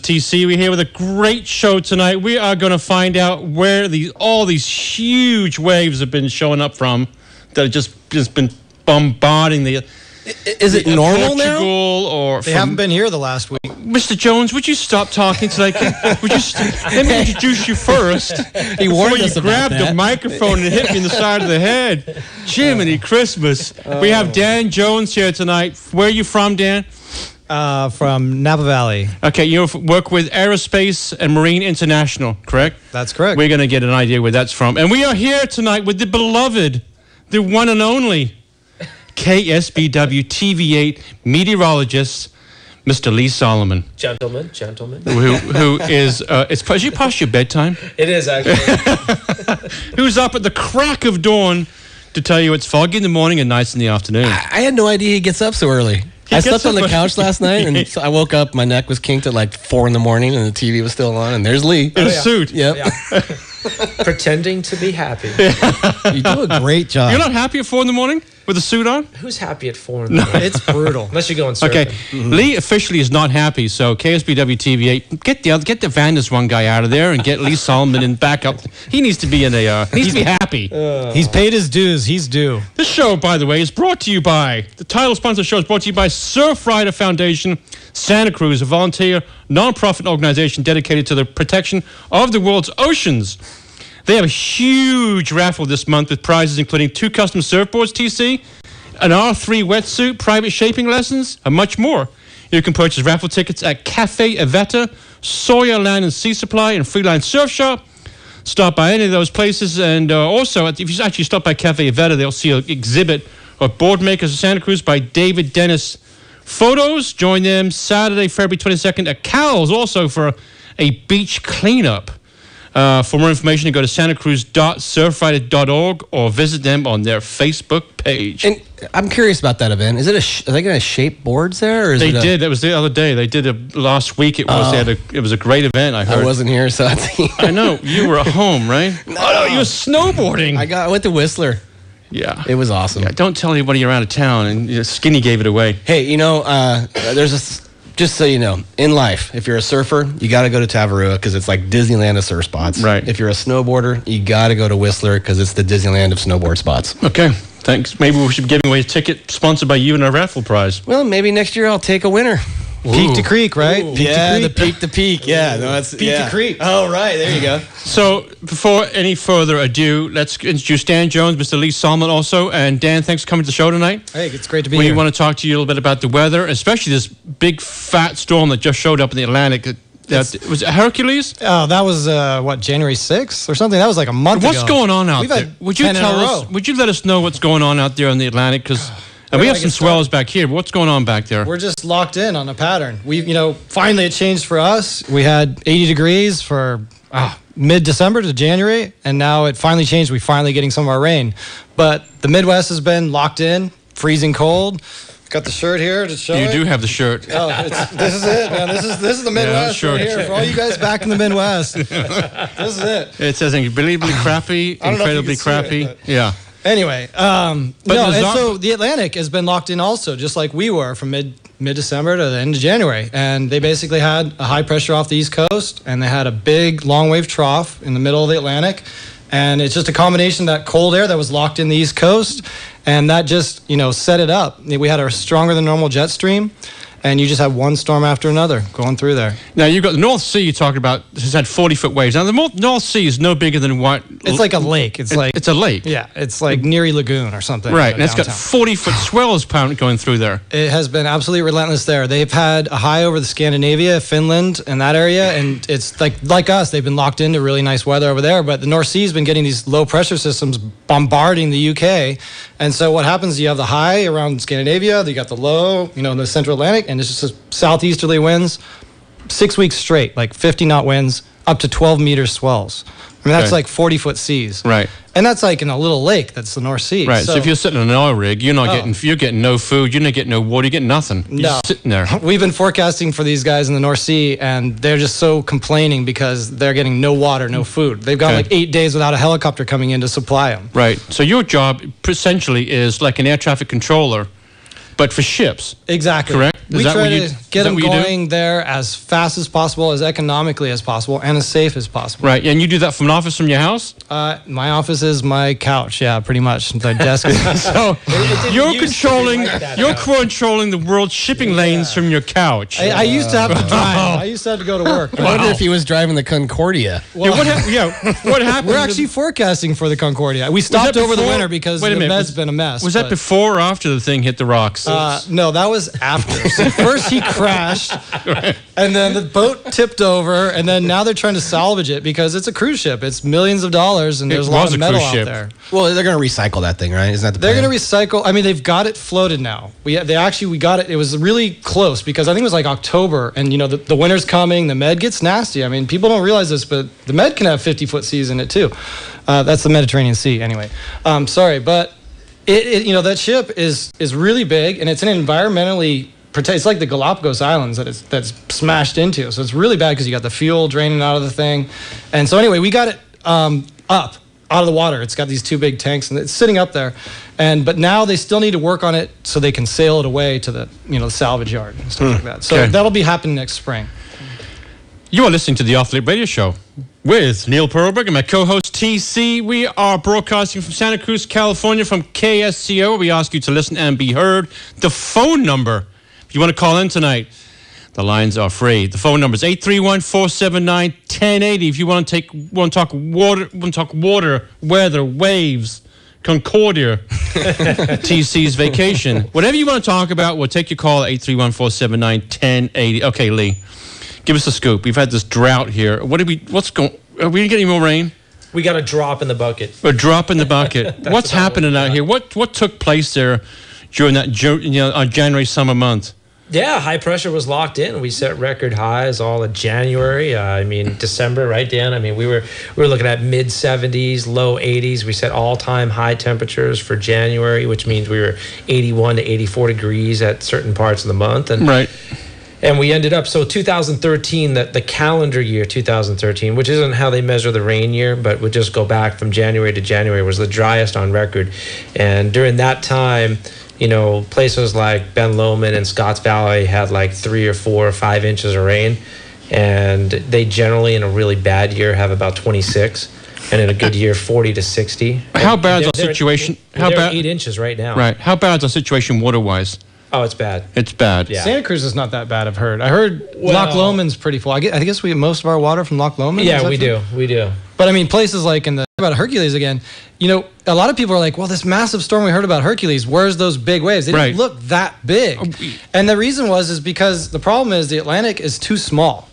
TC. We're here with a great show tonight. We are going to find out where all these huge waves have been showing up from that have just been bombarding the... Is it normal now? Or they haven't been here the last week. Mr. Jones, would you stop talking tonight? Let me introduce you first. He warned us before you grab the microphone and hit me in the side of the head. Jiminy Christmas. We have Dan Jones here tonight. Where are you from, Dan? From Napa Valley. Okay, you work with Aerospace and Marine International, correct? That's correct. We're going to get an idea where that's from. And we are here tonight with the beloved, the one and only KSBW TV8 meteorologist, Mr. Lee Solomon. Gentlemen. Who is, is you past your bedtime? It is, actually. Who's up at the crack of dawn to tell you it's foggy in the morning and nice in the afternoon. I had no idea he gets up so early. I slept on the couch last night, and so I woke up, my neck was kinked at like 4 in the morning, and the TV was still on, and there's Lee. In a suit. Yep. Yeah. Pretending to be happy. You do a great job. You're not happy at 4 in the morning with a suit on? Who's happy at 4 in the morning? It's brutal. Unless you're going surfing. Okay, Lee officially is not happy, so KSBW TV8, get the Vanders one guy out of there and get Lee Solomon in back up. He needs to be in a, he needs to be happy. He's paid his dues. He's due. This show, by the way, is brought to you by, the title sponsor of the show is brought to you by Surfrider Foundation, Santa Cruz, a volunteer non-profit organization dedicated to the protection of the world's oceans. They have a huge raffle this month with prizes including 2 custom surfboards, TC, an R3 wetsuit, private shaping lessons, and much more. You can purchase raffle tickets at Cafe Avetta, Sawyer Land and Sea Supply, and Freeline Surf Shop. Stop by any of those places, and also, if you actually stop by Cafe Avetta, they'll see an exhibit of Board Makers of Santa Cruz by David Dennis Photos. Join them Saturday, February 22nd at Cowell's, also for a beach cleanup. For more information, go to santacruz.surfrider.org or visit them on their Facebook page. And I'm curious about that event. Is it are they going to shape boards there? Or is did. It was the other day. They did it last week. It was. It was a great event. I heard. I wasn't here, so I know you were at home, right? No, you were snowboarding. I went to Whistler. Yeah, it was awesome. Yeah, don't tell anybody you're out of town. And Skinny gave it away. Hey, there's a. Just so you know, in life, if you're a surfer, you got to go to Tavarua because it's like Disneyland of surf spots. Right. If you're a snowboarder, you got to go to Whistler because it's the Disneyland of snowboard spots. Okay, thanks. Maybe we should be giving away a ticket sponsored by you and a raffle prize. Well, maybe next year I'll take a winner. Peak to creek, right? Peak to peak to peak. Yeah, no, that's peak to creek. Oh, right. There you go. So, before any further ado, let's introduce Dan Jones, Mr. Lee Solomon also. And Dan, thanks for coming to the show tonight. Hey, it's great to be here. We want to talk to you a little bit about the weather, especially this big fat storm that just showed up in the Atlantic. Was it Hercules? Oh, that was January 6th or something? That was like a month ago. What's going on out there? Would you tell us? Would you let us know what's going on out there in the Atlantic? Because we have some swells back here. But what's going on back there? We're just locked in on a pattern. Finally it changed for us. We had 80 degrees for mid-December to January, and now it finally changed. We're finally getting some of our rain. But the Midwest has been locked in, freezing cold. Got the shirt here to show You do have the shirt. Oh, this is it, man. This is the Midwest right here. For all you guys back in the Midwest, this is it. It says unbelievably crappy, incredibly crappy. Yeah. Anyway, so the Atlantic has been locked in also, just like we were from mid-December to the end of January. And they basically had a high pressure off the East Coast, and they had a big long wave trough in the middle of the Atlantic. And it's just a combination of that cold air that was locked in the East Coast, and that just, set it up. We had a stronger than normal jet stream, and you just have one storm after another going through there. Now, you've got the North Sea you're talking about has had 40-foot waves. Now, the North Sea is no bigger than what? It's like a lake. It's a lake. Yeah, it's like Neary Lagoon or something. Right, and it's got 40-foot swells going through there. It has been absolutely relentless there. They've had a high over the Scandinavia, Finland, and that area, and it's like us. They've been locked into really nice weather over there, but the North Sea has been getting these low-pressure systems bombarding the UK, and so what happens, you have the high around Scandinavia, you got the low, in the central Atlantic, and it's just southeasterly winds, 6 weeks straight, like 50-knot winds, up to 12-meter swells. I mean, that's like 40-foot seas. Right. And that's like in a little lake that's the North Sea. Right. So if you're sitting in an oil rig, you're getting no food, you're not getting no water, you're getting nothing. You're just sitting there. We've been forecasting for these guys in the North Sea, and they're just so complaining because they're getting no water, no food. They've got like 8 days without a helicopter coming in to supply them. Right. So your job essentially is like an air traffic controller, but for ships. Exactly. Correct? We try to get them going there as fast as possible, as economically as possible, and as safe as possible. Right, and you do that from an office from your house? My office is my couch, yeah, pretty much. The desk. So you're controlling the world's shipping lanes from your couch. I used to have to drive. I used to have to go to work. I wonder if he was driving the Concordia. Well, what happened? We're actually forecasting for the Concordia. We stopped over the winter because the bed's been a mess. Was that before or after the thing hit the rocks? No, that was after. So first he crashed, and then the boat tipped over, and then now they're trying to salvage it because it's a cruise ship. It's millions of dollars, and there's a lot of metal out there. Well, they're going to recycle that thing, right? Isn't that the plan? They're going to recycle. I mean, they've got it floated now. We got it. It was really close because I think it was like October, and the winter's coming. The Med gets nasty. I mean, people don't realize this, but the Med can have 50-foot seas in it too. That's the Mediterranean Sea, anyway. Sorry, but that ship is really big, and it's an environmentally protected. It's like the Galapagos Islands that's smashed into. So it's really bad because you got the fuel draining out of the thing. And so anyway, we got it up out of the water. It's got these two big tanks, and it's sitting up there. But now they still need to work on it so they can sail it away to the the salvage yard and stuff like that. So that'll be happening next spring. You are listening to the Off Limit Radio Show with Neil Perlberg and my co-host TC. We are broadcasting from Santa Cruz, California, from KSCO. We ask you to listen and be heard. The phone number, if you want to call in tonight, the lines are free. The phone number is 831-479-1080. If you want to talk water, weather, waves, Concordia, TC's vacation, whatever you want to talk about, we'll take your call at 831-479-1080. Okay, Lee. Give us a scoop. We've had this drought here. Are we getting any more rain? We got a drop in the bucket. A drop in the bucket. What's happening out here? What took place there during that January summer month? Yeah, high pressure was locked in. We set record highs all of January. December, right, Dan? We were looking at mid 70s, low 80s. We set all-time high temperatures for January, which means we were 81 to 84 degrees at certain parts of the month. Right. And we ended up, so 2013, the calendar year 2013, which isn't how they measure the rain year, but would just go back from January to January, was the driest on record. And during that time, places like Ben Lomond and Scotts Valley had like 3 or 4 or 5 inches of rain. And they generally, in a really bad year, have about 26. And in a good year, 40 to 60. How bad is the situation? They're 8 inches right now. Right. How bad is the situation water-wise? Oh, it's bad. It's bad. Yeah. Santa Cruz is not that bad, I've heard. I heard Loch Lomond's pretty full. I guess we get most of our water from Loch Lomond. Yeah, we do. But places like about Hercules again, a lot of people are like, well, this massive storm we heard about Hercules, where's those big waves? They didn't look that big. And the reason is because the problem is the Atlantic is too small.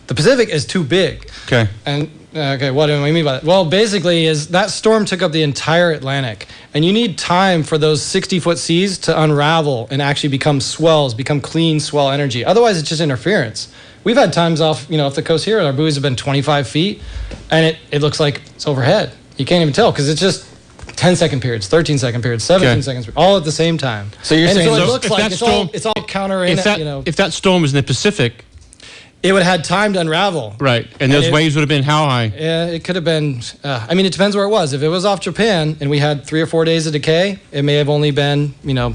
The Pacific is too big. Okay. And what do I mean by that? Well, basically is that storm took up the entire Atlantic, and you need time for those 60-foot seas to unravel and actually become swells, become clean swell energy. Otherwise, it's just interference. We've had times off the coast here, our buoys have been 25 feet, and it looks like it's overhead. You can't even tell because it's just 10-second periods, 13-second periods, 17-second, all at the same time. So you're saying it looks like it's all counter in it. If that storm was in the Pacific, it would have had time to unravel. Right. And those waves would have been how high? Yeah, it could have been, it depends where it was. If it was off Japan and we had 3 or 4 days of decay, it may have only been,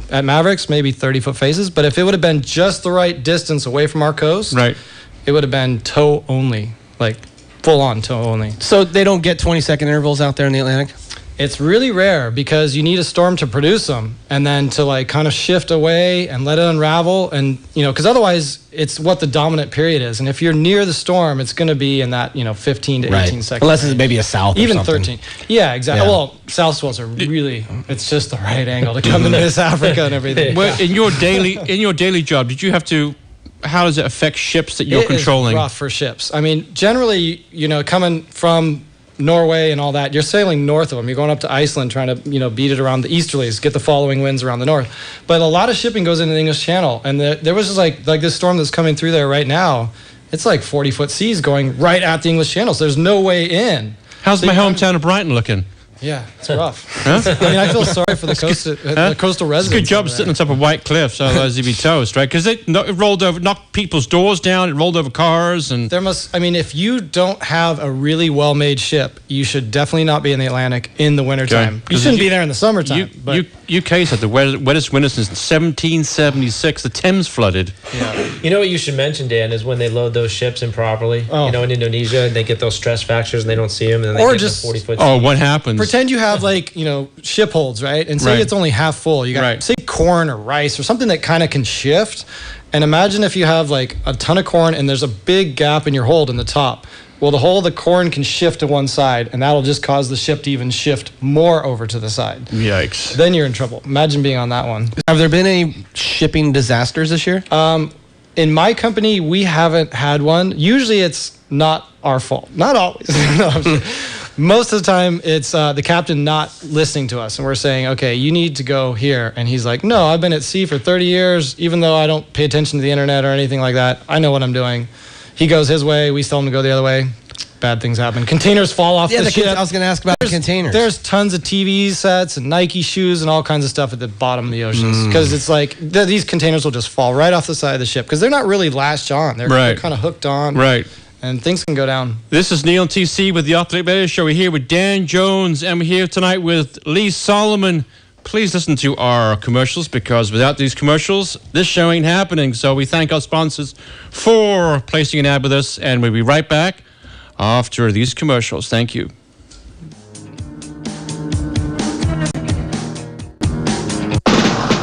at Mavericks, maybe 30-foot faces. But if it would have been just the right distance away from our coast, right, it would have been tow only, like full-on tow only. So they don't get 20-second intervals out there in the Atlantic? It's really rare because you need a storm to produce them and then to kind of shift away and let it unravel. And, because otherwise it's what the dominant period is. And if you're near the storm, it's going to be in that, 15 to 18 seconds. Unless it's maybe a south even or something. 13. Yeah, exactly. Yeah. Well, south swells are really, it's just the right angle to come into this Africa and everything. Well, in your daily job, did you have to, how does it affect ships that you're controlling? It's rough for ships. Generally, coming from Norway and all that, you're sailing north of them. You're going up to Iceland trying to, beat it around the easterlies, get the following winds around the north. But a lot of shipping goes into the English Channel. And there was just like this storm that's coming through there right now. It's like 40-foot seas going right at the English Channel. So there's no way in. How's my hometown of Brighton looking? Yeah, it's rough. Huh? I mean, I feel sorry for the coastal residents. It's a good job sitting on top of white cliffs, otherwise you'd be toast, right? Because it rolled over, knocked people's doors down, it rolled over cars, and if you don't have a really well-made ship, you should definitely not be in the Atlantic in the wintertime. You shouldn't be there in the summertime. UK's had the wettest winter since 1776. The Thames flooded. Yeah. You know what you should mention, Dan, is when they load those ships improperly. Oh. You know, in Indonesia, they get those stress fractures and they don't see them, and then they get the 40-foot. Oh, what happens? Pretend you have ship holds, right? And say it's only half full. You got say corn or rice or something that kind of can shift. And imagine if you have like a ton of corn and there's a big gap in your hold in the top. Well, the corn can shift to one side, and that'll just cause the ship to even shift more over to the side. Yikes. Then you're in trouble. Imagine being on that one. Have there been any shipping disasters this year? In my company, we haven't had one. Usually it's not our fault. Not always. Most of the time, it's the captain not listening to us. And we're saying, okay, you need to go here. And he's like, no, I've been at sea for 30 years. Even though I don't pay attention to the internet or anything like that, I know what I'm doing. He goes his way. We tell him to go the other way. Bad things happen. Containers fall off the ship. I was going to ask about the containers. There's tons of TV sets and Nike shoes and all kinds of stuff at the bottom of the oceans. Because it's like these containers will just fall right off the side of the ship. Because they're not really latched on. They're kind of hooked on. Right. And things can go down. This is Neil and TC with the Athletic Radio Show. We're here with Dan Jones, and we're here tonight with Lee Solomon. Please listen to our commercials, because without these commercials, this show ain't happening. So we thank our sponsors for placing an ad with us, and we'll be right back after these commercials. Thank you.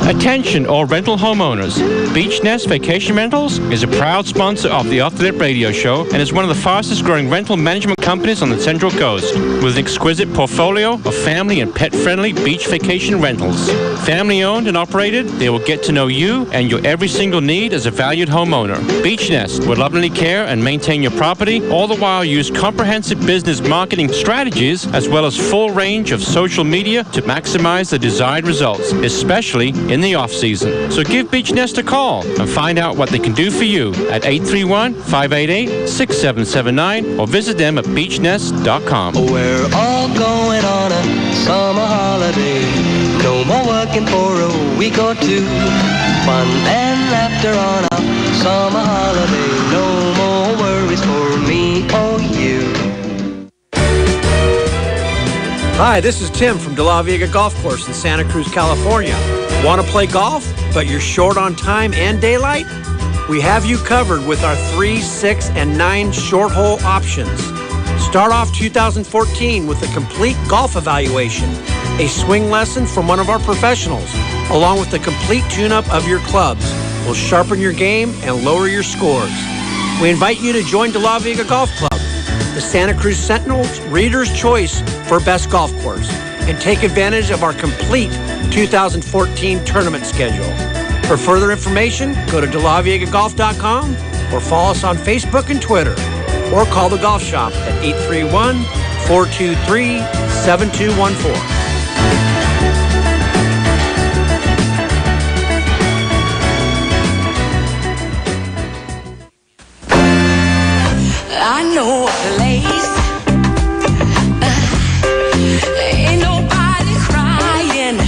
Attention all rental homeowners. Beach Nest Vacation Rentals is a proud sponsor of the Off the Lip Radio Show and is one of the fastest growing rental management companies on the Central Coast, with an exquisite portfolio of family and pet-friendly beach vacation rentals. Family owned and operated, they will get to know you and your every single need as a valued homeowner. Beach Nest will lovingly care and maintain your property, all the while use comprehensive business marketing strategies as well as full range of social media to maximize the desired results, especially in the off-season. So give Beach Nest a call and find out what they can do for you at 831-588-6779 or visit them at beachnest.com. We're all going on a summer holiday. No more working for a week or two. Fun and laughter on a summer holiday. No more worries for me or you. Hi, this is Tim from De La Vega Golf Course in Santa Cruz, California. Want to play golf, but you're short on time and daylight? We have you covered with our 3, 6, and 9 short hole options. Start off 2014 with a complete golf evaluation, a swing lesson from one of our professionals, along with the complete tune-up of your clubs. Will sharpen your game and lower your scores. We invite you to join De La Vega Golf Club, the Santa Cruz Sentinel's Reader's Choice for Best Golf Course, and take advantage of our complete 2014 tournament schedule. For further information, go to delaviegagolf.com or follow us on Facebook and Twitter, or call the golf shop at 831-423-7214. I know a place. Ain't nobody crying.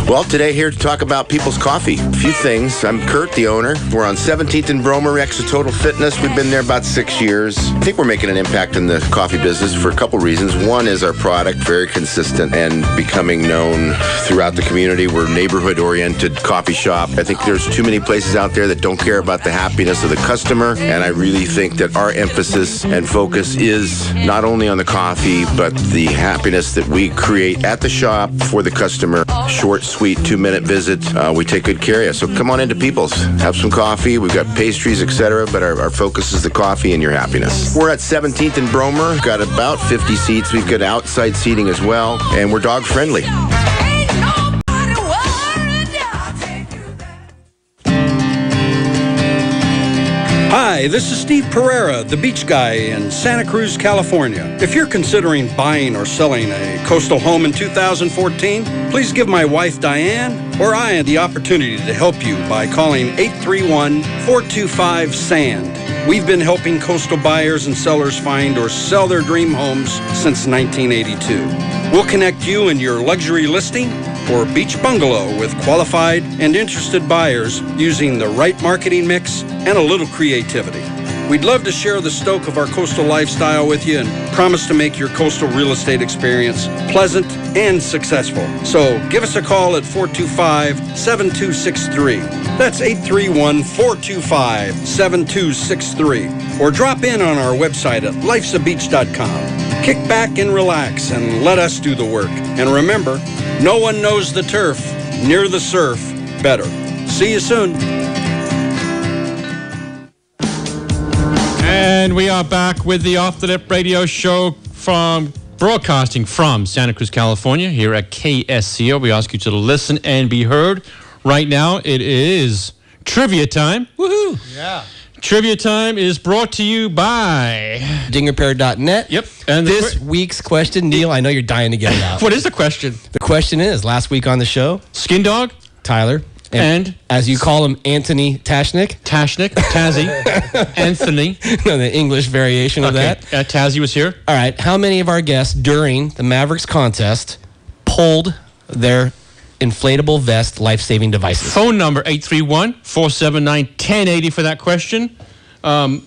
Well, today here to talk about People's Coffee. A few things. I'm Kurt, the owner. We're on 17th and Bromer, Extra Total Fitness. We've been there about 6 years. I think we're making an impact in the coffee business for a couple reasons. One is our product, very consistent and becoming known throughout the community. We're a neighborhood-oriented coffee shop. I think there's too many places out there that don't care about the happiness of the customer, and I really think that our emphasis and focus is not only on the coffee, but the happiness that we create at the shop for the customer. Short, sweet, 2-minute visit. We take good care of you. So come on into People's. Have some coffee. We've got pastries, etc., but our focus is the coffee and your happiness. We're at 17th and Bromer. We've got about 50 seats. We've got outside seating as well, and we're dog friendly. Hi, this is Steve Pereira, the beach guy in Santa Cruz, California. If you're considering buying or selling a coastal home in 2014, please give my wife Diane or I the opportunity to help you by calling 831-425-SAND. We've been helping coastal buyers and sellers find or sell their dream homes since 1982. We'll connect you and your luxury listing or beach bungalow with qualified and interested buyers using the right marketing mix and a little creativity. We'd love to share the stoke of our coastal lifestyle with you and promise to make your coastal real estate experience pleasant and successful. So give us a call at 425-7263. That's 831-425-7263. Or drop in on our website at lifesabeach.com. Kick back and relax and let us do the work. And remember, no one knows the turf near the surf better. See you soon. And we are back with the Off the Lip radio show broadcasting from Santa Cruz, California, here at KSCO. We ask you to listen and be heard. Right now, it is trivia time. Woohoo! Yeah. Trivia time is brought to you by DingRepair.net. Yep. And this week's question, Neil, I know you're dying to get it out. What is the question? The question is, last week on the show, Skin Dog, Tyler, and as you call him, Anthony Tashnik, Tazzy, Anthony. No, the English variation of that. Tazzy was here. All right. How many of our guests during the Mavericks contest pulled their inflatable vest life-saving devices? Phone number 831-479-1080 for that question. So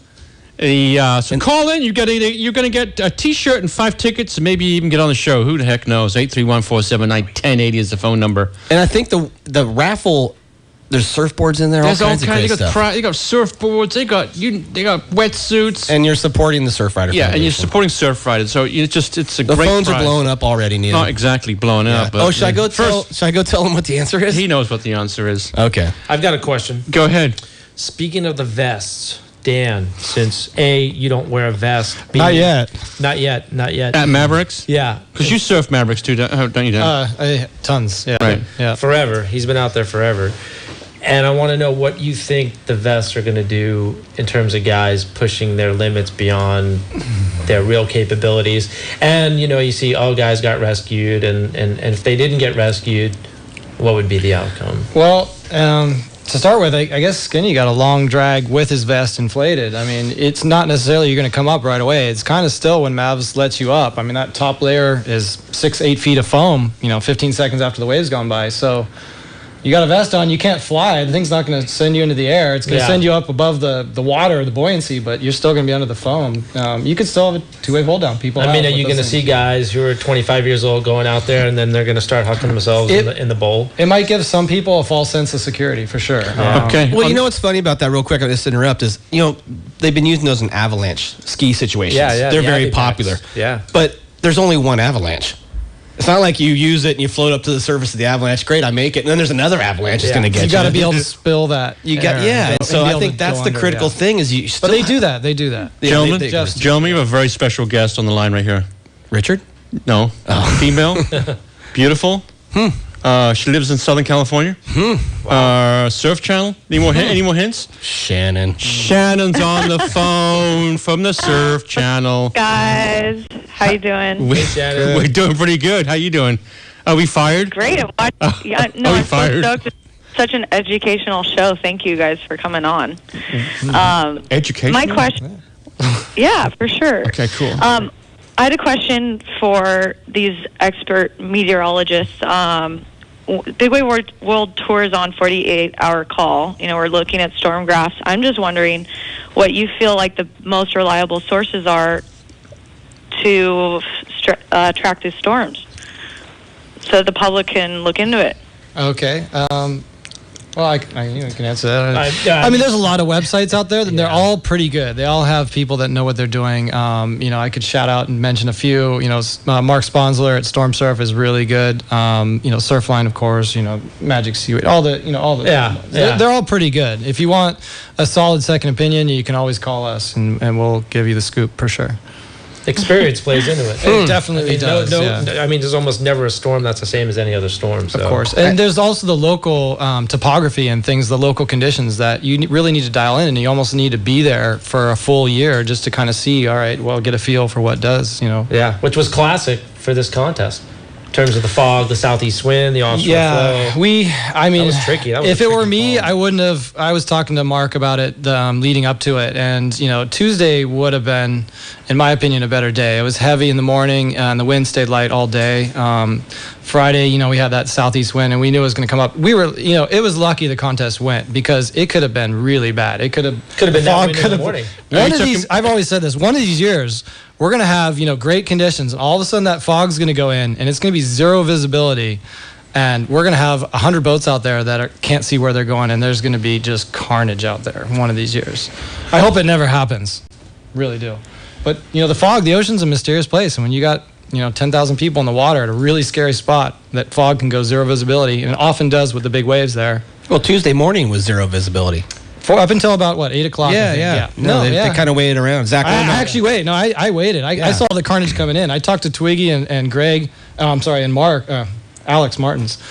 call in. You're going to get a T-shirt and 5 tickets, and maybe even get on the show. Who the heck knows? 831-479-1080 is the phone number. And I think the raffle, there's surfboards in there. There's all kinds of great stuff. They got surfboards. They got wetsuits. And you're supporting the Surf Rider Foundation. And you're supporting Surf Riders. So it's a the great phones prize. are blowing up already, Neil. Not exactly blowing up. But should I go tell him what the answer is? He knows what the answer is. Okay. I've got a question. Go ahead. Speaking of the vests, Dan, since A, you don't wear a vest. B, Not yet. Not yet. At Mavericks? Yeah. Because you surf Mavericks too, don't you, Dan? Tons. Yeah. Right. Yeah. Forever. He's been out there forever. And I want to know what you think the vests are going to do in terms of guys pushing their limits beyond their real capabilities. And, you see, guys got rescued. And if they didn't get rescued, what would be the outcome? Well, to start with, I guess Skinny got a long drag with his vest inflated. I mean, it's not necessarily you're going to come up right away. It's kind of still when Mavs lets you up. I mean, that top layer is 6-8 feet of foam, 15 seconds after the wave's gone by. So you got a vest on, you can't fly. The thing's not going to send you into the air. It's going to send you up above the water, the buoyancy, but you're still going to be under the foam. You could still have a two-way hold down. People. Are you going to see guys who are 25 years old going out there and then they're going to start hucking themselves in the bowl? It might give some people a false sense of security, for sure. Okay. Well, you know what's funny about that, real quick, I'll just interrupt, is, they've been using those in avalanche ski situations. Yeah. They're very popular. Yeah. But there's only one avalanche. It's not like you use it and you float up to the surface of the avalanche. Great, I make it. And then there's another avalanche that's going to get you. You got to be able to spill that. So I think that's the critical thing is you still. But they do that. They do that. Gentlemen, we have a very special guest on the line right here. Richard? No. Female. Beautiful. She lives in Southern California. Surf Channel. Any more hints? Shannon's on the phone from the Surf Channel. Guys, how you doing? We're doing pretty good. How you doing? Are we fired? Great. I'm so stoked. It's such an educational show. Thank you guys for coming on. Educational? My question. Yeah, for sure. Okay, cool. I had a question for these expert meteorologists. Big Wave World Tour is on 48-hour call. We're looking at storm graphs. I'm just wondering what you feel like the most reliable sources are to track these storms so the public can look into it. Okay. Well, I can answer that. I mean, there's a lot of websites out there, and they're all pretty good. They all have people that know what they're doing. I could shout out and mention a few. Mark Sponsler at Storm Surf is really good. Surfline, of course. Magic Seaweed. All the. They're all pretty good. If you want a solid second opinion, you can always call us, and we'll give you the scoop for sure. Experience plays into it. It definitely does. I mean, there's almost never a storm that's the same as any other storm. So. Of course. And there's also the local topography and things, the local conditions that you really need to dial in, and you almost need to be there for a full year just to kind of see, all right, well, get a feel for what does, Yeah, which was classic for this contest. In terms of the fog, the southeast wind, the offshore flow. That was tricky. If it were me, I wouldn't have. I was talking to Mark about it leading up to it, and Tuesday would have been, in my opinion, a better day. It was heavy in the morning, and the wind stayed light all day. Friday, we had that southeast wind, and we knew it was going to come up. We were, it was lucky the contest went because it could have been really bad. It could have been that wind in the morning. I've always said this. One of these years, we're going to have, great conditions, and all of a sudden that fog's going to go in, and it's going to be zero visibility, and we're going to have 100 boats out there that can't see where they're going, and there's going to be just carnage out there one of these years. I hope it never happens. Really do. But, the fog, the ocean's a mysterious place, and when you got, 10,000 people in the water at a really scary spot, that fog can go zero visibility, and it often does with the big waves there. Well, Tuesday morning was zero visibility. Up until about, 8 o'clock? Yeah. They kind of waited around. Zach, I actually waited. No, I waited. I saw the carnage coming in. I talked to Twiggy and Greg, and Mark, Alex Martins,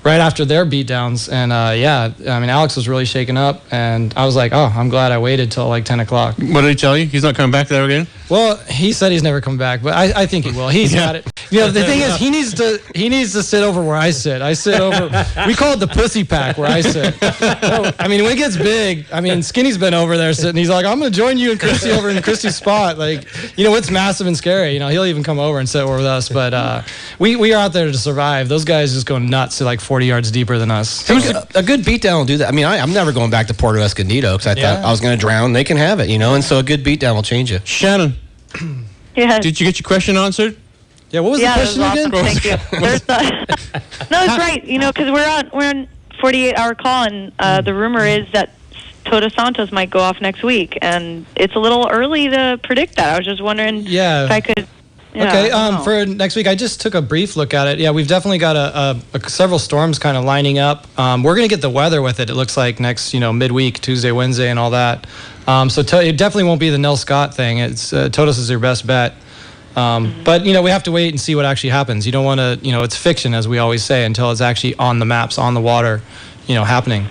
right after their beatdowns. And, Alex was really shaken up. And I was like, oh, I'm glad I waited till 10 o'clock. What did he tell you? He's not coming back there again? Well, he said he's never coming back, but I think he will. He's got it. The thing is, he needs to sit over where I sit. I sit over. We call it the pussy pack where I sit. When it gets big, Skinny's been over there sitting. He's like, I'm going to join you and Christy over in Christy's spot. It's massive and scary. He'll even come over and sit over with us. But we are out there to survive. Those guys just go nuts to 40 yards deeper than us. A good beatdown will do that. I'm never going back to Puerto Escondido because I thought I was going to drown. They can have it, and so a good beatdown will change you. Shannon. Yeah. Did you get your question answered? Yeah, what was the question again? Thank you. No, it's right. Because we're on 48-hour call, and the rumor is that Todos Santos might go off next week, and it's a little early to predict that. I was just wondering if I could. Okay, for next week, I just took a brief look at it. Yeah, we've definitely got several storms kind of lining up. We're going to get the weather with it. It looks like next, midweek, Tuesday, Wednesday, and all that. So it definitely won't be the Nell Scott thing. It's Todos is your best bet. But, we have to wait and see what actually happens. You don't want to, it's fiction, as we always say, until it's actually on the maps, on the water, happening.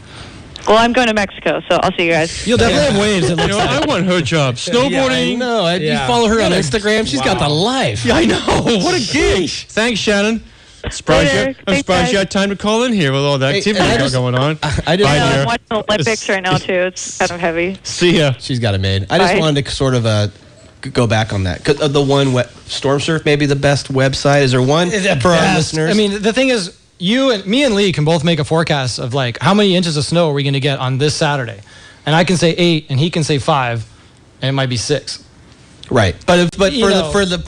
Well, I'm going to Mexico, so I'll see you guys. You'll definitely have waves. I want her job. Snowboarding. You follow her on Instagram. She's got the life. Yeah, I know. What a gig. Thanks, Shannon. I'm surprised you had time to call in here with all that activity going on. I'm watching the Olympics right now, too. It's kind of heavy. See ya. She's got it made. I just wanted to sort of go back on that. The one Storm Surf may be the best website. Is there one for our listeners? The thing is, me and Lee can both make a forecast of how many inches of snow are we going to get on this Saturday, and I can say 8, and he can say 5, and it might be 6. Right, but for the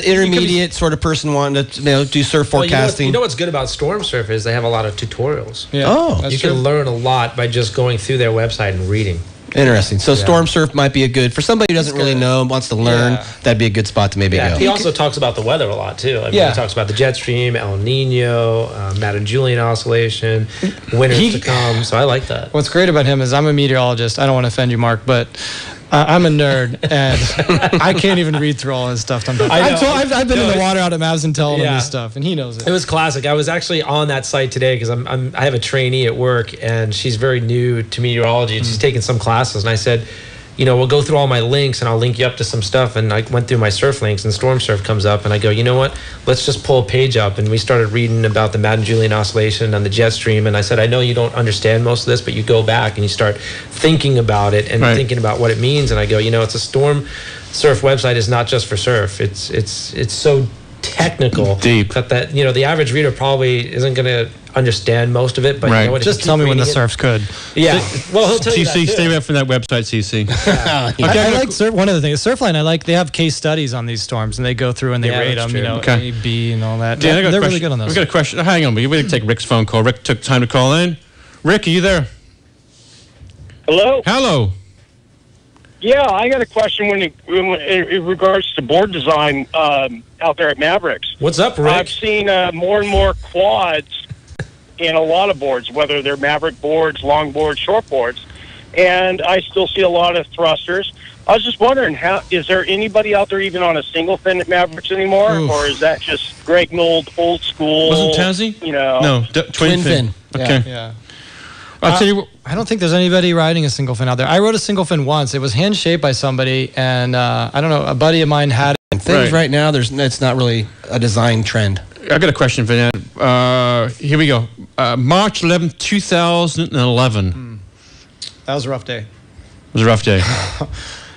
intermediate sort of person wanting to do surf forecasting. You know what's good about Storm Surf is they have a lot of tutorials. Yeah. You can learn a lot by just going through their website and reading. Interesting. So Storm Surf might be for somebody who doesn't really know, wants to learn, that'd be a good spot to maybe go. He also talks about the weather a lot, too. He talks about the jet stream, El Nino, Madden-Julian oscillation, winters to come. So I like that. What's great about him is I'm a meteorologist. I don't want to offend you, Mark, but I'm a nerd, and I can't even read through all his stuff sometimes. I've been in the water out at Mavs and telling him this stuff, and he knows it. It was classic. I was actually on that site today because I have a trainee at work, and she's very new to meteorology, and she's taking some classes, and I said, we'll go through all my links, and I'll link you up to some stuff, and I went through my surf links, and Storm Surf comes up, and I go, you know what, let's just pull a page up, and we started reading about the Madden-Julian oscillation and the jet stream, and I said, I know you don't understand most of this, but you go back and you start thinking about it and thinking about what it means, and I go, it's a Storm Surf website is not just for surf. It's so technical, deep, that the average reader probably isn't going to understand most of it, but you know what, just tell me when the surf's good. Yeah, well, he'll tell you that too. Stay away from that website, CC. I like surf. One of the things, Surfline, they have case studies on these storms, and they go through and they rate them, A, B, and all that. Dan, they're really good on those. We've got a question. Hang on, we're going to take Rick's phone call. Rick took time to call in. Rick, are you there? Hello. Yeah, I got a question in regards to board design out there at Mavericks. What's up, Rick? I've seen more and more quads in a lot of boards, whether they're Maverick boards, long boards, short boards. and I still see a lot of thrusters. I was just wondering, is there anybody out there even on a single fin at Mavericks anymore, or is that just Greg Nold, old school? Wasn't Tassie? You know, no, twin fin. Okay. Yeah. I'll tell you what, I don't think there's anybody riding a single fin out there. I rode a single fin once. It was hand shaped by somebody, and I don't know, a buddy of mine had it. Things right now, it's not really a design trend. I got a question for that. Here we go. March 11th, 2011. That was a rough day. It was a rough day. Right?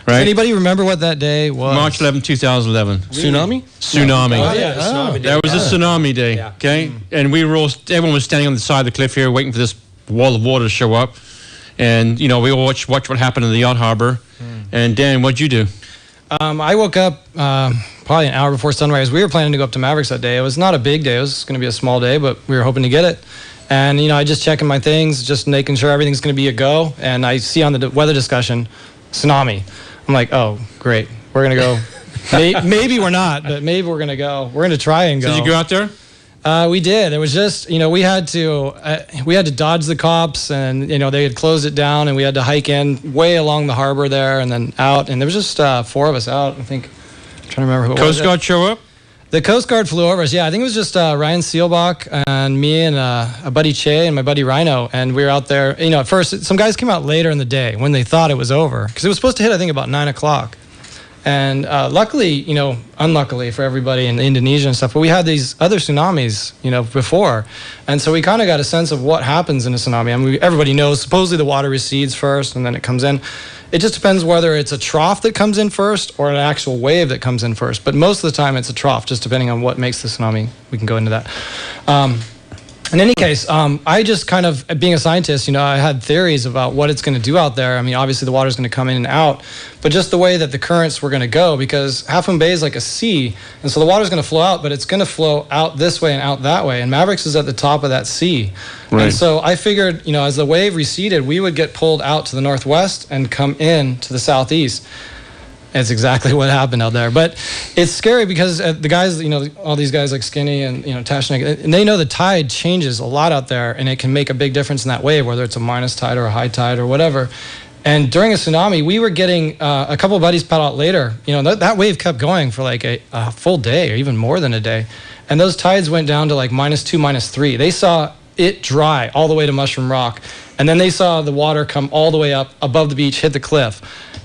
Does anybody remember what that day was? March 11th, 2011. Tsunami? Tsunami. Oh, yeah, tsunami day. That was a tsunami day, Yeah. okay? And we were all, everyone was standing on the side of the cliff here waiting for this wall of water to show up. And, you know, we all watched what happened in the yacht harbor. And Dan, what'd you do? I woke up probably an hour before sunrise. We were planning to go up to Mavericks that day. It was not a big day. It was going to be a small day, but we were hoping to get it. And, you know, I just checking my things, just making sure everything's going to be a go. And I see on the weather discussion, tsunami. I'm like, oh, great. We're going to go. Maybe we're not, but maybe we're going to go. We're going to try and go. Did you go out there? We did. It was just, you know, we had to dodge the cops, and, you know, they had closed it down, and we had to hike in way along the harbor there and then out. And there was just 4 of us out, I think. I'm trying to remember who it was. Coast Guard show up? The Coast Guard flew over us. Yeah, I think it was just Ryan Seelbach and me and a buddy Che and my buddy Rhino. And we were out there. You know, at first, some guys came out later in the day when they thought it was over. Because it was supposed to hit, I think, about 9 o'clock. And luckily, you know, unluckily for everybody in Indonesia and stuff, but we had these other tsunamis, you know, before. And so we kind of got a sense of what happens in a tsunami. I mean, everybody knows, supposedly the water recedes first and then it comes in. It just depends whether it's a trough that comes in first or an actual wave that comes in first. But most of the time it's a trough, just depending on what makes the tsunami. We can go into that. In any case, I just kind of, being a scientist, you know, I had theories about what it's going to do out there. I mean, obviously the water's going to come in and out, but just the way that the currents were going to go, because Half Moon Bay is like a sea, and so the water's going to flow out, but it's going to flow out this way and out that way, and Mavericks is at the top of that sea. Right. And so I figured, you know, as the wave receded, we would get pulled out to the northwest and come in to the southeast. It's exactly what happened out there. But it's scary because the guys, you know, all these guys like Skinny and, you know, Tashnik, and they know the tide changes a lot out there, and it can make a big difference in that wave, whether it's a minus tide or a high tide or whatever. And during a tsunami, we were getting a couple of buddies paddle out later. You know, that wave kept going for like a full day or even more than a day. And those tides went down to like -2, -3. They saw it dry all the way to Mushroom Rock. And then they saw the water come all the way up above the beach, hit the cliff.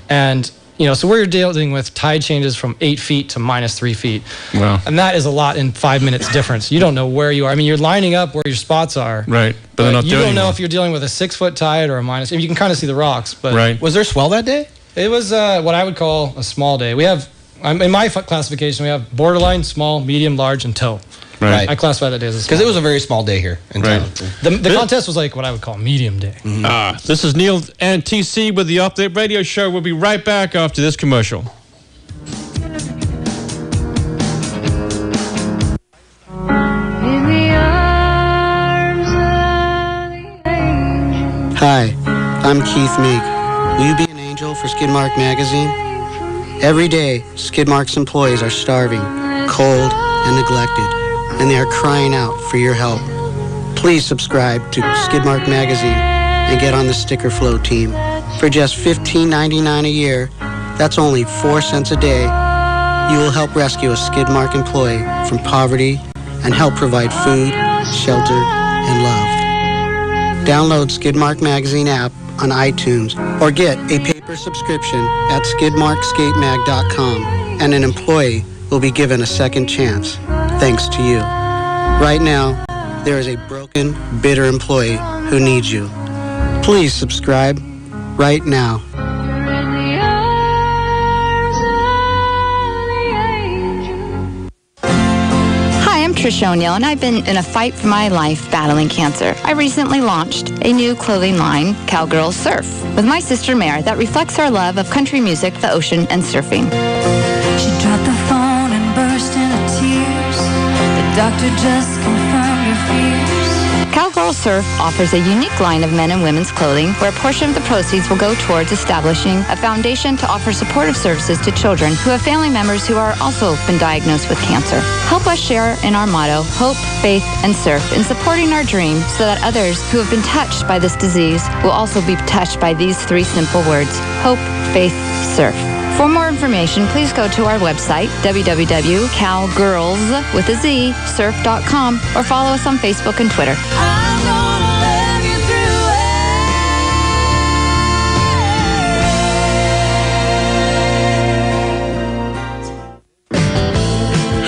And you know, so we're dealing with tide changes from 8 feet to -3 feet. Wow. And that is a lot in 5 minutes difference. You don't know where you are. I mean, you're lining up where your spots are. Right. But they're not you doing don't know it. if you're dealing with a 6 foot tide or a minus. You can kind of see the rocks. But right. Was there swell that day? It was what I would call a small day. We have, in my classification, we have borderline, small, medium, large, and tow. Right. I classify that day as a small. Because it was a very small day here in town. The contest was like what I would call medium day. This is Neil and TC with the Update Radio Show. We'll be right back after this commercial. Hi, I'm Keith Meek. Will you be an angel for Skidmark Magazine? Every day, Skidmark's employees are starving, cold, and neglected, and they are crying out for your help. Please subscribe to Skidmark Magazine and get on the sticker flow team. For just $15.99 a year, that's only 4 cents a day, you will help rescue a Skidmark employee from poverty and help provide food, shelter, and love. Download Skidmark Magazine app on iTunes or get a paper subscription at skidmarkskatemag.com, and an employee will be given a second chance, thanks to you. Right now, there is a broken, bitter employee who needs you. Please subscribe right now. Trish O'Neill, and I've been in a fight for my life battling cancer. I recently launched a new clothing line, Cowgirls Surf, with my sister Mare that reflects our love of country music, the ocean, and surfing. She dropped the phone and burst into tears. The doctor just confirmed her fears. Cowgirl Surf offers a unique line of men and women's clothing where a portion of the proceeds will go towards establishing a foundation to offer supportive services to children who have family members who are also been diagnosed with cancer. Help us share in our motto, hope, faith, and surf, in supporting our dream so that others who have been touched by this disease will also be touched by these 3 simple words, hope, faith, surf. For more information, please go to our website, www.cowgirlssurf.com, or follow us on Facebook and Twitter.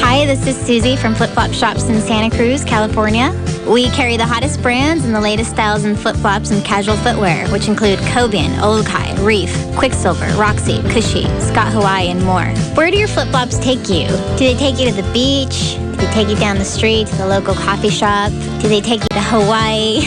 Hi, this is Susie from Flip Flop Shops in Santa Cruz, California. We carry the hottest brands and the latest styles in flip-flops and casual footwear, which include Cobian, Olukai, Reef, Quicksilver, Roxy, Cushy, Scott Hawaii, and more. Where do your flip-flops take you? Do they take you to the beach? Do they take you down the street to the local coffee shop? Do they take you to Hawaii?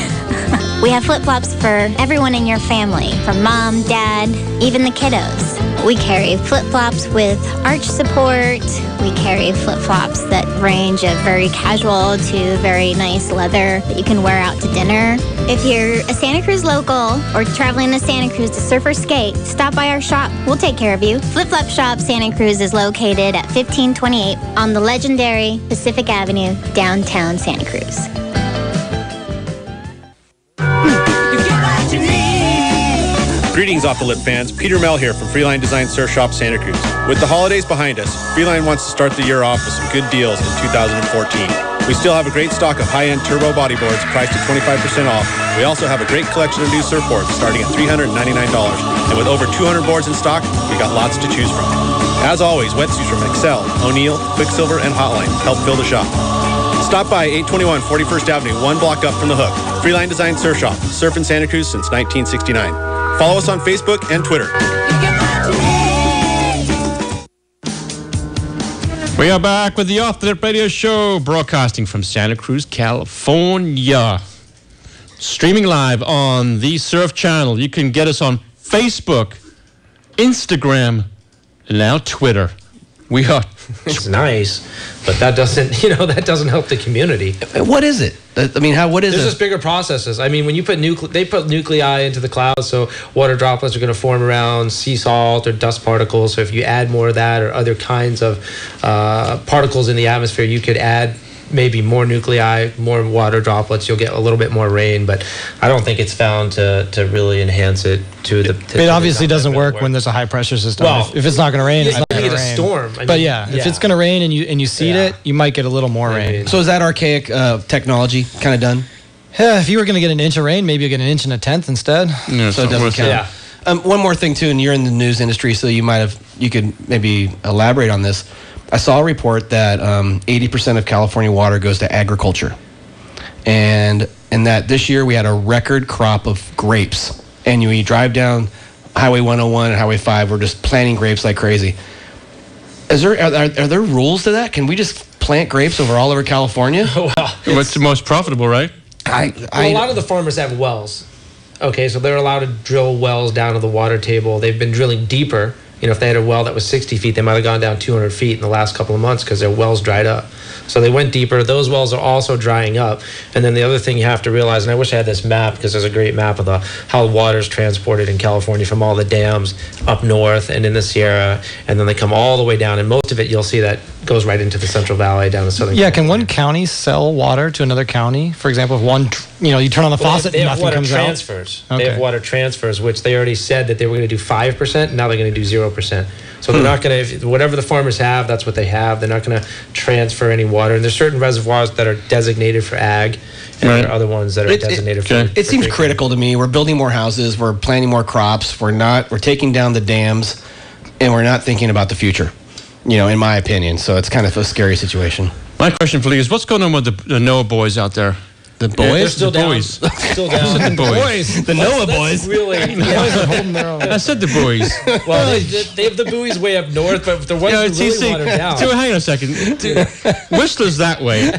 We have flip-flops for everyone in your family, from mom, dad, even the kiddos. We carry flip-flops with arch support. We carry flip-flops that range of very casual to very nice leather that you can wear out to dinner. If you're a Santa Cruz local or traveling to Santa Cruz to surf or skate, stop by our shop. We'll take care of you. Flip Flop Shop Santa Cruz is located at 1528 on the legendary Pacific Avenue, downtown Santa Cruz. Greetings off the lip fans, Peter Mell here from Freeline Design Surf Shop Santa Cruz. With the holidays behind us, Freeline wants to start the year off with some good deals in 2014. We still have a great stock of high-end turbo bodyboards priced at 25% off. We also have a great collection of new surfboards starting at $399. And with over 200 boards in stock, we got lots to choose from. As always, wetsuits from Excel, O'Neill, Quicksilver, and Hotline help fill the shop. Stop by 821 41st Avenue, 1 block up from the Hook. Freeline Design Surf Shop, surfing Santa Cruz since 1969. Follow us on Facebook and Twitter. We are back with the Off the Lip Radio Show, broadcasting from Santa Cruz, California. Streaming live on the Surf Channel. You can get us on Facebook, Instagram, and now Twitter. We are. It's nice, but that doesn't help the community. What is it? I mean, what is it? There's just bigger processes. I mean, when you put they put nuclei into the clouds, so water droplets are going to form around sea salt or dust particles. So if you add more of that or other kinds of particles in the atmosphere, you could add maybe more nuclei, more water droplets. You'll get a little bit more rain, but I don't think it's found to really enhance it to the. It obviously doesn't work when there's a high pressure system. Well, if it's not going to rain, it's not going to rain. A storm. But if it's going to rain and you seed it, you might get a little more rain. So is that archaic technology kind of done? Yeah, if you were going to get an inch of rain, maybe you get an inch and a tenth instead. Yeah, so it doesn't count. Yeah. One more thing too, and you're in the news industry, so you could maybe elaborate on this. I saw a report that 80% of California water goes to agriculture, and that this year we had a record crop of grapes. And you drive down Highway 101 and Highway 5, we're just planting grapes like crazy. Are there rules to that? Can we just plant grapes all over California? Well, what's the most profitable, right? A lot of the farmers have wells. Okay, so they're allowed to drill wells down to the water table. They've been drilling deeper. If they had a well that was 60 feet, they might have gone down 200 feet in the last couple of months because their wells dried up. So they went deeper. Those wells are also drying up. And then the other thing you have to realize, and I wish I had this map because there's a great map of how water is transported in California from all the dams up north and in the Sierra, and then they come all the way down. And most of it, you'll see that goes right into the Central Valley down to Southern California. Can one county sell water to another county? For example, if you turn on the faucet and nothing comes out? They have water transfers, which they already said that they were going to do 5%, and now they're going to do 0%. So they're not going to, whatever the farmers have, that's what they have. They're not going to transfer any water. And there's certain reservoirs that are designated for ag, and there are other ones that are designated for It seems critical to me. We're building more houses. We're planting more crops. We're taking down the dams, and we're not thinking about the future, in my opinion. So it's kind of a scary situation. My question for Lee is, what's going on with the NOAA boys out there? The boys? Yeah, they're still the down. boys. Still down. The boys. The NOAA boys. Really, I said the boys. Well, they have the buoys way up north, but the ones that really watered down. Hang on a second. Whistler's that way.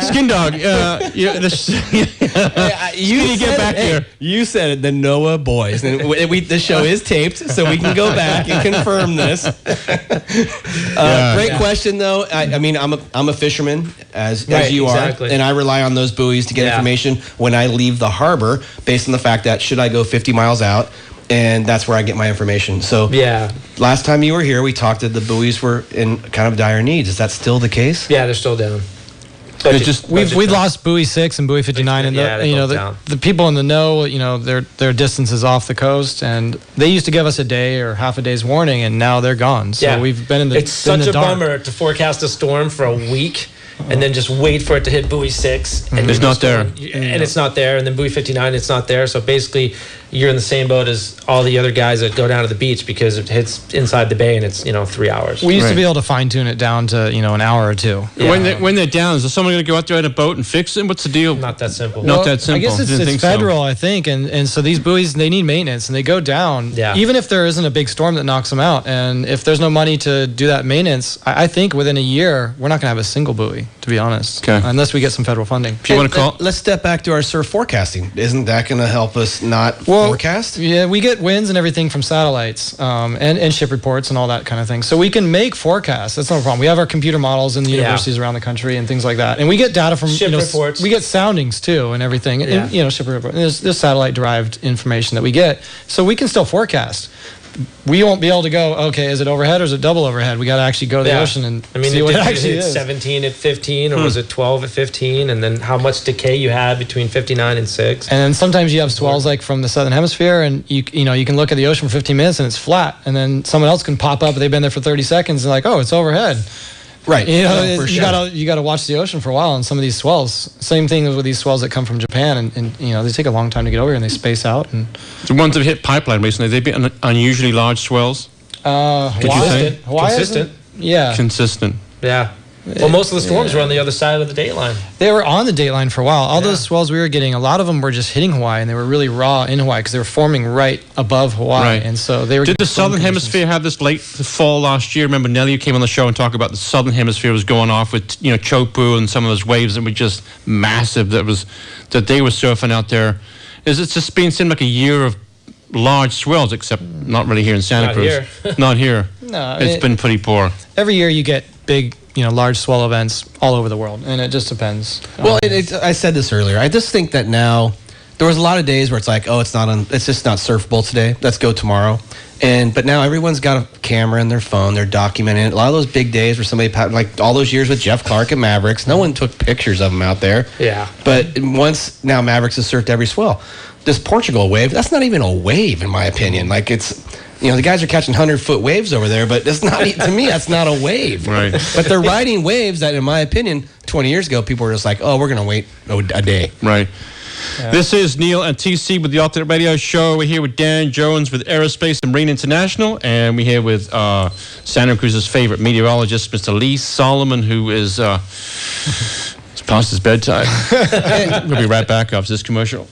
Skin Dog. You get back here. You said it, the NOAA boys. And the show is taped, so we can go back and confirm this. Great question, though. I mean, I'm a fisherman, as you are, and I rely on on those buoys to get information when I leave the harbor, based on the fact that should I go 50 miles out, and that's where I get my information. So last time you were here, we talked that the buoys were in kind of dire needs. Is that still the case? Yeah, they're still down. We've lost buoy 6 and buoy 59, and the people in the know, their distances off the coast, and they used to give us a day or half a day's warning, and now they're gone. So we've been in the It's such a bummer to forecast a storm for a week and then just wait for it to hit buoy 6, and it's not there, and it's not there, and then buoy 59, it's not there. So basically, you're in the same boat as all the other guys that go down to the beach because it hits inside the bay and it's 3 hours. We used to be able to fine tune it down to an hour or two. Yeah. When they're down, is there someone going to go out there in a boat and fix them? What's the deal? Not that simple. Not that simple. I guess it's federal, I think, and so these buoys, they need maintenance, and they go down. Yeah. Even if there isn't a big storm that knocks them out, and if there's no money to do that maintenance, I think within a year we're not going to have a single buoy, to be honest, unless we get some federal funding. If you want to call, let's step back to our surf forecasting. Isn't that going to help us not forecast? Yeah, we get winds and everything from satellites, and ship reports and all that kind of thing. So we can make forecasts. That's no problem. We have our computer models in the universities around the country and things like that. And we get data from ship reports. We get soundings too and everything. Yeah. And, ship reports. There's satellite-derived information that we get. So we can still forecast. We won't be able to go, okay, is it overhead or is it double overhead? We got to actually go to the ocean and see what it actually is. 17 at 15, or was it 12 at 15? And then how much decay you had between 59 and 6. And then sometimes you have swells like from the southern hemisphere, and you can look at the ocean for 15 minutes and it's flat. And then someone else can pop up, they've been there for 30 seconds, and like, oh, it's overhead. Right. You got to watch the ocean for a while on some of these swells. Same thing with these swells that come from Japan, and they take a long time to get over here, and they space out. And the ones that hit pipeline recently, they've been unusually large swells. Hawaii, consistent. Yeah. Consistent. Yeah. Well, most of the storms were on the other side of the dateline. They were on the dateline for a while. All those swells we were getting, a lot of them were just hitting Hawaii, and they were really raw in Hawaii because they were forming right above Hawaii. Right. And so they were. Did the southern hemisphere have this late fall last year? Remember, Nellie came on the show and talked about the southern hemisphere was going off with Chopu and some of those waves that were just massive. That they were surfing out there. It's just seemed like a year of large swells, except not really here in Santa Cruz. Not here. No, it's been pretty poor. Every year you get big, large swell events all over the world, and it just depends. Well, I said this earlier. I just think that now there was a lot of days where it's like, oh, it's just not surfable today. Let's go tomorrow. But now everyone's got a camera in their phone. They're documenting it. A lot of those big days where somebody, like all those years with Jeff Clark and Mavericks, no one took pictures of them out there. Yeah. But once now Mavericks has surfed every swell. This Portugal wave, that's not even a wave in my opinion. Like it's, the guys are catching 100-foot waves over there, but it's not, to me, that's not a wave. Right. But they're riding waves that, in my opinion, 20 years ago, people were just like, oh, we're going to wait a day. Right. Yeah. This is Neil and TC with the Alternate Radio Show. We're here with Dan Jones with Aerospace and Marine International, and we're here with Santa Cruz's favorite meteorologist, Mr. Lee Solomon, who is it's past his bedtime. We'll be right back after this commercial.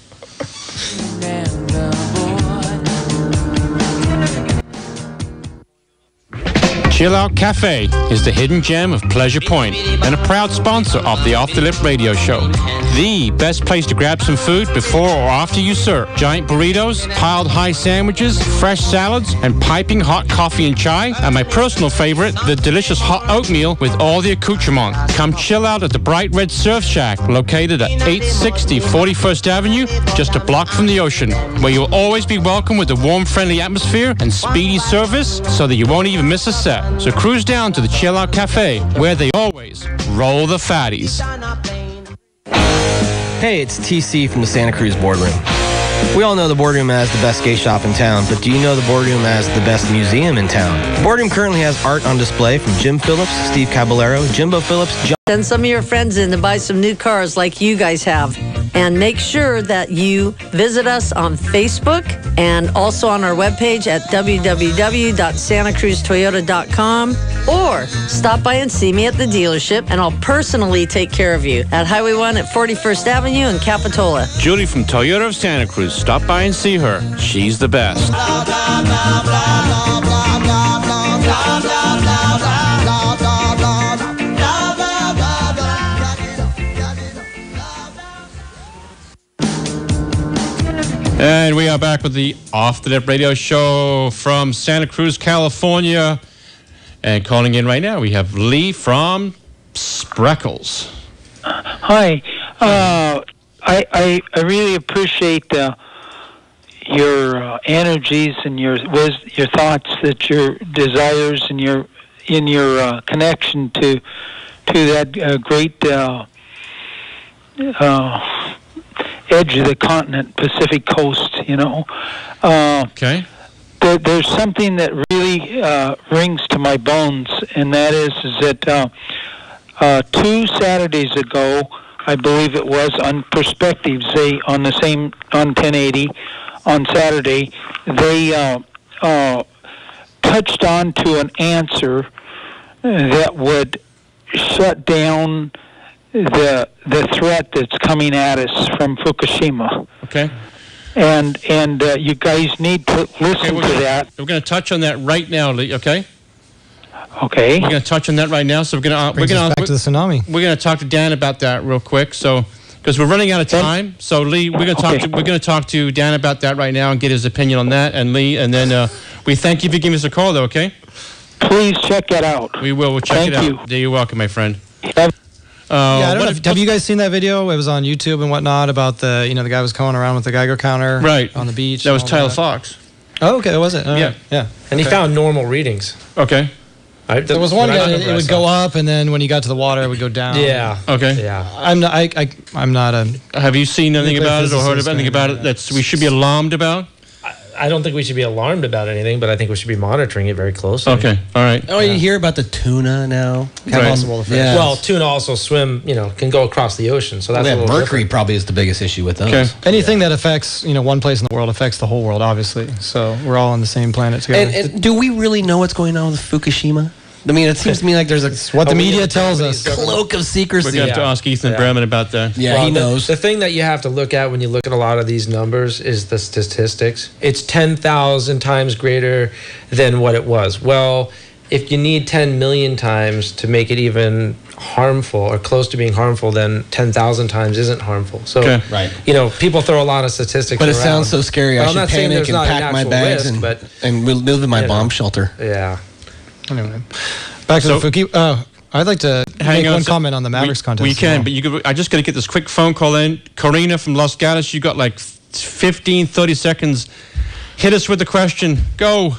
Chill Out Cafe is the hidden gem of Pleasure Point and a proud sponsor of the Off the Lip Radio Show. The best place to grab some food before or after you surf. Giant burritos, piled high sandwiches, fresh salads, and piping hot coffee and chai. And my personal favorite, the delicious hot oatmeal with all the accoutrement. Come chill out at the Bright Red Surf Shack, located at 860 41st Avenue, just a block from the ocean, where you'll always be welcome with a warm, friendly atmosphere and speedy service so that you won't even miss a set. So cruise down to the Chill Out Cafe, where they always roll the fatties. Hey, it's TC from the Santa Cruz Boardroom. We all know the Boardroom as the best skate shop in town, but do you know the Boardroom as the best museum in town? The Boardroom currently has art on display from Jim Phillips, Steve Caballero, Jimbo Phillips, John... Send some of your friends in to buy some new cars like you guys have. And make sure that you visit us on Facebook and also on our webpage at www.santacruztoyota.com, or stop by and see me at the dealership, and I'll personally take care of you at Highway 1 at 41st Avenue in Capitola. Julie from Toyota of Santa Cruz. Stop by and see her. She's the best. And we are back with the Off the Lip Radio Show from Santa Cruz, California. And calling in right now, we have Lee from Spreckles. Hi. I really appreciate your energies and your thoughts, that your desires and your connection to that great edge of the continent, Pacific coast. Okay. There's something that really rings to my bones, and that is that 2 Saturdays ago, I believe it was, on Perspectives, on 1080 on Saturday, they touched on to an answer that would shut down the threat that's coming at us from Fukushima. Okay. And you guys need to listen to that. We're going to touch on that right now, Lee. Okay. Okay. We're going to touch on that right now. So we're going to back to the tsunami. We're going to talk to Dan about that real quick. So because we're running out of time, so Lee, we're going to talk to Dan about that right now and get his opinion on that. And Lee, and then we thank you for giving us a call, though. Okay. Please check that out. We will. We'll check it out. Thank you. You're welcome, my friend. I don't know have you guys seen that video? It was on YouTube and whatnot about the guy was going around with the Geiger counter on the beach. That was Tyler Fox. Oh, okay, was it? Yeah. And he found normal readings. Okay. There was one guy it would go up, and then when you got to the water, it would go down. Yeah. Okay. Yeah. I'm not a. Have you seen anything about it or heard anything about it that we should be alarmed about? I don't think we should be alarmed about anything, but I think we should be monitoring it very closely. Okay, all right. Oh, you hear about the tuna now? Possible effects. Yeah. Well, tuna also swim, can go across the ocean, so that's a little mercury different. probably is the biggest issue with those. Okay. Anything that affects one place in the world affects the whole world, obviously. So we're all on the same planet together. And do we really know what's going on with Fukushima? I mean, it seems to me like there's what the media tells us. Cloak of secrecy. We're going to have to ask Ethan Bremen about that. Yeah, he knows. The thing that you have to look at when you look at a lot of these numbers is the statistics. It's 10,000 times greater than what it was. Well, if you need 10 million times to make it even harmful or close to being harmful, then 10,000 times isn't harmful. So, people throw a lot of statistics But it around. sounds so scary. I should panic and pack my bags and live in my bomb shelter. Yeah. Anyway, back to the Fukushima. I'd like to make one comment on the Mavericks contest. We can, but I just got to get this quick phone call in. Karina from Los Gatos, you got like 15, 30 seconds. Hit us with the question. Go.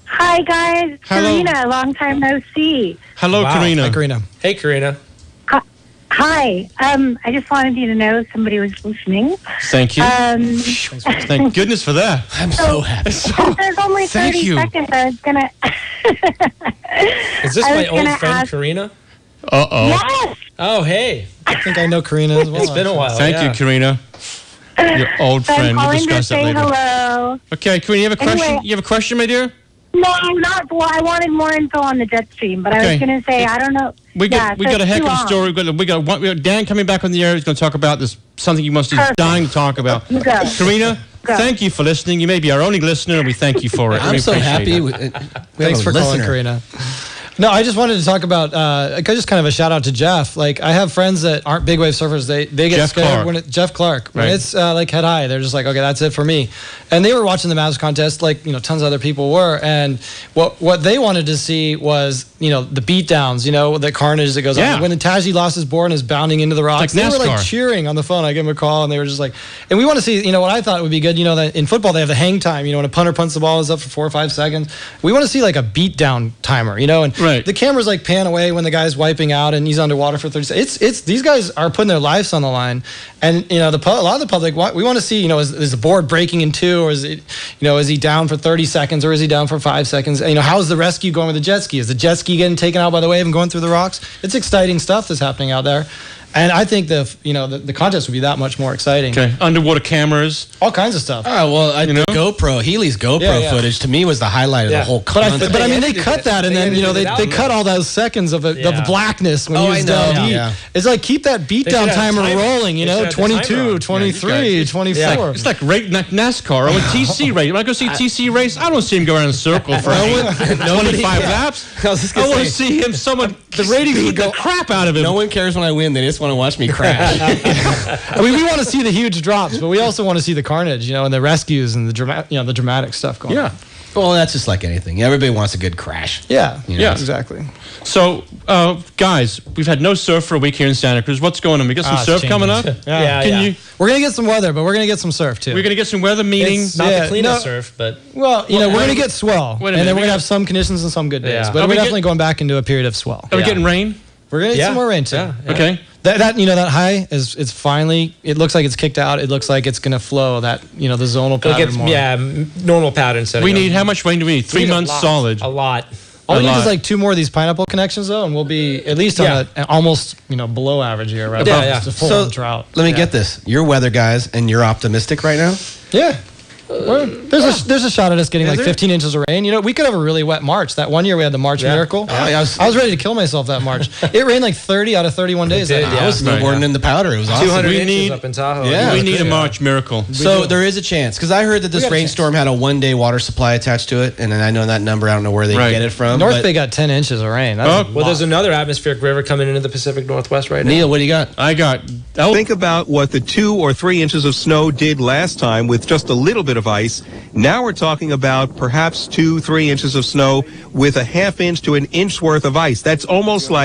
Hi, guys. Hello. Karina, long time no see. Hello, Karina. Hi, Karina. Hey, Karina. Hi. I just wanted you to know somebody was listening. Thank you. Thank goodness for that. I'm so happy. There's only 30 seconds. I was going to... Is this my old friend, Karina? Uh-oh. Yes. Oh, hey. I think I know Karina as well. It's been a while. Thank you, Karina. Your old So friend. I'm We'll calling to discuss that say later. hello. Okay, Karina, you have a question? Anyway. You have a question, my dear? No, not. Well, I wanted more info on the jet stream, but I was going to say I don't know. We got a heck of a story. We got Dan coming back on the air. He's going to talk about this, something you must be dying to talk about. You go. Karina, thank you for listening. You may be our only listener, and we thank you for it. I'm so happy. Thanks for calling, Karina. No, I just wanted to talk about just kind of a shout out to Jeff. Like, I have friends that aren't big wave surfers. They get Jeff scared Clark. when Jeff Clark. When Right. it's like head high, they're just like, okay, that's it for me. And they were watching the Mavs contest, like tons of other people were. And what they wanted to see was the beatdowns, the carnage that goes on. When Taji lost his board and is bounding into the rocks, It's like they were like NASCAR. cheering on the phone. I gave them a call, and they were just like, and we want to see, what I thought would be good. That in football they have the hang time. When a punter punts the ball is up for 4 or 5 seconds. We want to see like a beatdown timer. And the camera's like pan away when the guy's wiping out and he's underwater for 30 seconds. It's these guys are putting their lives on the line, and a lot of the public we want to see is the board breaking in two, or is it is he down for 30 seconds or is he down for 5 seconds? How's the rescue going with the jet ski? Is the jet ski getting taken out by the wave and going through the rocks? It's exciting stuff that's happening out there. And I think the contest would be that much more exciting. Okay, underwater cameras, all kinds of stuff. Oh well, Healy's GoPro footage to me was the highlight of the whole contest. But I mean, they cut that, and then they cut all those seconds of blackness when he was down deep. Yeah. It's like keep that beatdown timer rolling. 22, 23, 24. It's like NASCAR or a TC race. When I go see TC race, I don't see him go around in a circle for 25 laps. I want to see him. The ratings would go crap out of him. No one cares when I win. They just want to watch me crash. I mean, we want to see the huge drops, but we also want to see the carnage, and the rescues and the dramatic stuff going on. Well, that's just like anything. Everybody wants a good crash. Yeah, You know? Yeah. exactly. So, guys, we've had no surf for a week here in Santa Cruz. What's going on? We got some It's surf coming changing. up? Yeah. We're going to get some weather, but we're going to get some surf, too. We're going to get some weather, meaning... It's not the cleanest surf, but... Well, we're going to get swell. Wait a And minute, then we're we going to got- have some conditions and some good days. Yeah. But Are we're we definitely going back into a period of swell. Are we getting rain? We're going to get some more rain, too. Yeah. Okay. That that high is it's finally, it looks like it's kicked out. It looks like it's going to flow, that, the zonal It'll pattern get, more. normal pattern setting. We need, how much rain do we need? 3 We need a months lot. solid. A lot. All we A need is lot. like 2 more of these pineapple connections, though, and we'll be at least on an almost, below average year, right? Yeah, Above yeah. just a full So drought. let me get this. You're weather guys, and you're optimistic right now? Yeah. Well, there's a shot at us getting like 15 inches of rain. We could have a really wet March. That one year we had the March miracle. Yeah. I was ready to kill myself that March. It rained like 30 out of 31 days. It did, that I was snowboarding in the powder. It was awesome. 200 We inches need- up in Tahoe. Yeah. We need a March miracle. So there is a chance, because I heard that this got a rainstorm had a 1-day water supply attached to it, and then I know that number. I don't know where they Right. get it from. North but Bay got 10 inches of rain. That's a Well, lot. there's another atmospheric river coming into the Pacific Northwest right now. Neil, what do you got? I got... Think about what the 2 or 3 inches of snow did last time with just a little bit of ice. Now we're talking about perhaps 2-3 inches of snow with a half inch to an inch worth of ice. That's almost like